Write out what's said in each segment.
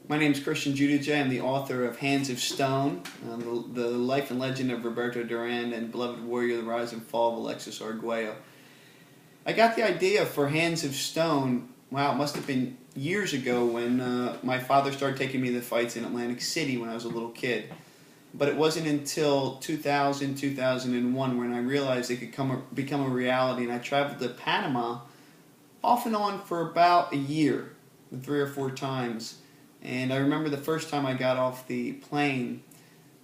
My name is Giudice. I'm the author of Hands of Stone, the life and legend of Roberto Duran, and Beloved Warrior, the rise and fall of Alexis Arguello. I got the idea for Hands of Stone, wow, it must have been years ago when my father started taking me to the fights in Atlantic City when I was a little kid. But it wasn't until 2000, 2001 when I realized it could become a reality, and I traveled to Panama off and on for about a year, 3 or 4 times. And I remember the first time I got off the plane,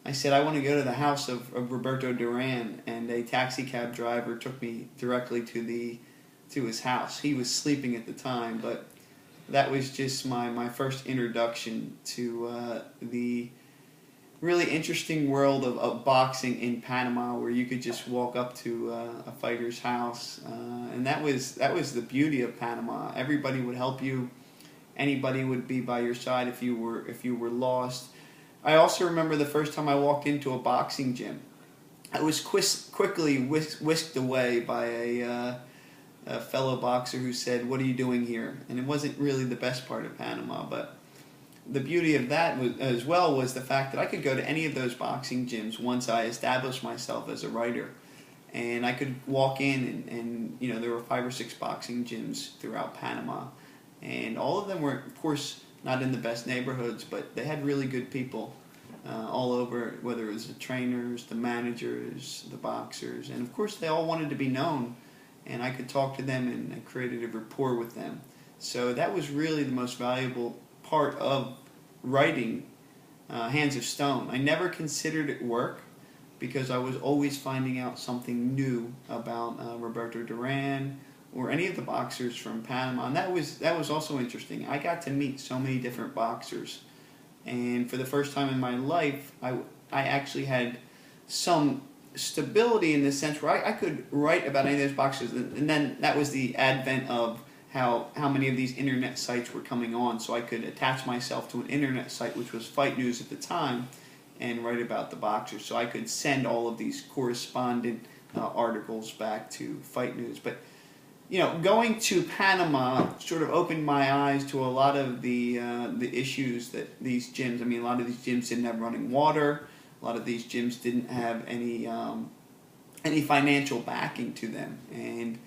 I said, I want to go to the house of Roberto Duran, and a taxi cab driver took me directly to his house. He was sleeping at the time, but that was just my first introduction to the really interesting world of boxing in Panama, where you could just walk up to a fighter's house, and that was the beauty of Panama. Everybody would help you. Anybody would be by your side if you were lost. I also remember the first time I walked into a boxing gym. I was quickly whisked away by a fellow boxer who said, "What are you doing here?" And it wasn't really the best part of Panama, but the beauty of that as well was the fact that I could go to any of those boxing gyms once I established myself as a writer. And I could walk in and there were 5 or 6 boxing gyms throughout Panama. And all of them were, of course, not in the best neighborhoods, but they had really good people all over, whether it was the trainers, the managers, the boxers. And, of course, they all wanted to be known, and I could talk to them, and I created a rapport with them. So that was really the most valuable part of writing Hands of Stone. I never considered it work because I was always finding out something new about Roberto Duran, or any of the boxers from Panama, and that was also interesting. I got to meet so many different boxers, and for the first time in my life, I actually had some stability in the sense where I could write about any of those boxers, and then that was the advent of how many of these internet sites were coming on, so I could attach myself to an internet site, which was Fight News at the time, and write about the boxers. So I could send all of these correspondent articles back to Fight News, but going to Panama sort of opened my eyes to a lot of the issues that these gyms. I mean, a lot of these gyms didn't have running water. A lot of these gyms didn't have any financial backing to them. And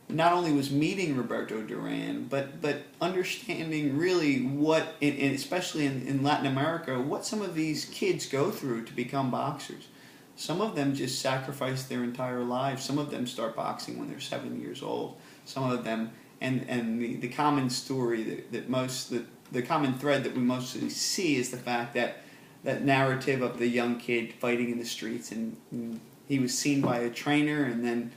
not only was meeting Roberto Duran, but understanding really what, especially in Latin America, what some of these kids go through to become boxers. Some of them just sacrifice their entire lives. Some of them start boxing when they're 7 years old. Some of them, and the common story the common thread that we mostly see is the fact that narrative of the young kid fighting in the streets, and he was seen by a trainer, and then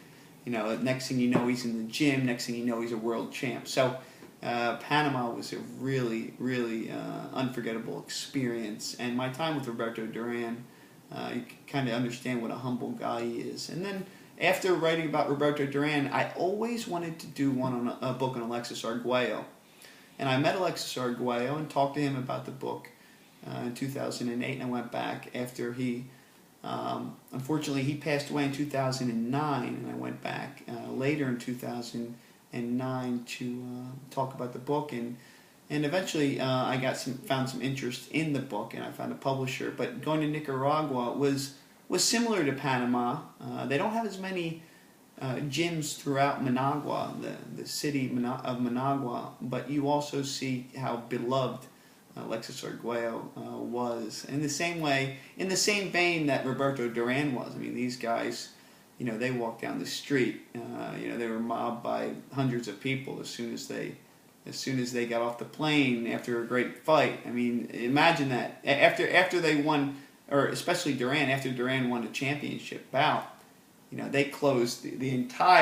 next thing you know he's in the gym. Next thing you know he's a world champ. So Panama was a really unforgettable experience, and my time with Roberto Duran. You can kind of understand what a humble guy he is. And then after writing about Roberto Duran, I always wanted to do a book on Alexis Arguello. And I met Alexis Arguello and talked to him about the book in 2008, and I went back after he, unfortunately, he passed away in 2009, and I went back later in 2009 to talk about the book, and eventually I found some interest in the book, and I found a publisher. But going to Nicaragua was similar to Panama. They don't have as many gyms throughout Managua, the city of Managua, but you also see how beloved Alexis Arguello was. In the same way, in the same vein that Roberto Duran was. I mean, these guys, they walked down the street. They were mobbed by hundreds of people as soon as they got off the plane after a great fight. I mean, imagine that. After they won, or especially Duran, after Duran won a championship bout, they closed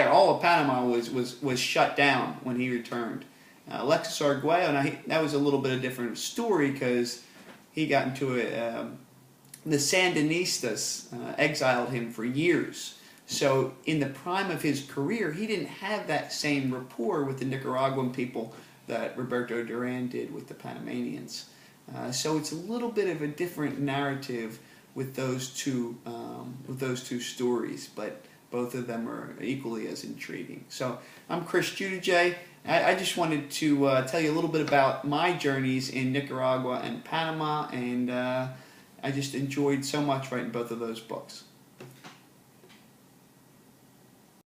all of Panama was shut down when he returned. Alexis Arguello, now that was a little bit of a different story because he got into the Sandinistas exiled him for years. So in the prime of his career, he didn't have that same rapport with the Nicaraguan people that Roberto Duran did with the Panamanians. So it's a little bit of a different narrative with those two stories, but both of them are equally as intriguing. So I'm Chris Giudice. I just wanted to tell you a little bit about my journeys in Nicaragua and Panama, and I just enjoyed so much writing both of those books.